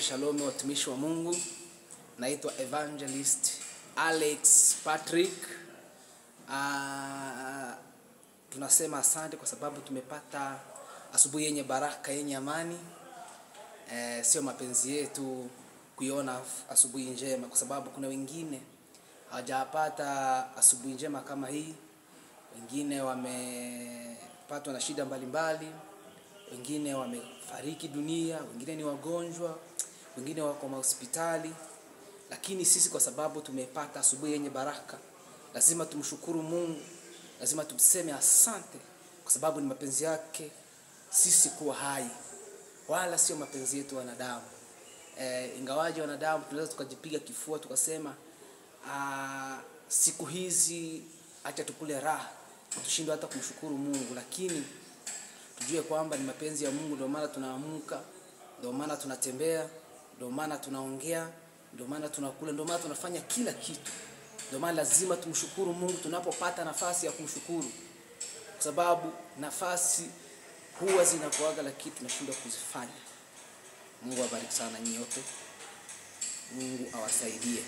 Shalom watumishi wa Mungu. Naitwa Evangelist Alex Patrick. Tunasema asante kwa sababu tumepata asubuhi yenye baraka, yenye amani. Sio mapenzi yetu kuiona asubuhi njema, kwa sababu kuna wengine hawajapata asubuhi njema kama hii. Wengine wamepatwa na shida mbalimbali, wengine wamefariki dunia, wengine ni wagonjwa, wengine wako hospitali. Lakini sisi kwa sababu tumepata asubuhi yenye baraka, lazima tumshukuru Mungu, lazima tumseme asante, kwa sababu ni mapenzi yake sisi kuwa hai, wala sio mapenzi yetu wanadamu. Ingawaje wanadamu tunaweza tukajipiga kifua tukasema siku hizi acha tukule raha, tushindwe hata kumshukuru Mungu. Lakini tujue kwamba ni mapenzi ya Mungu, ndio maana tunaamka, ndio maana tunatembea, ndio maana tunaongea, ndio maana tunakula, ndio maana tunafanya kila kitu. Ndio maana lazima tumshukuru Mungu tunapopata nafasi ya kumshukuru, kwa sababu nafasi huwa zinakuaga lakini tunashindwa kuzifanya. Mungu awabariki sana nyote. Mungu awasaidie.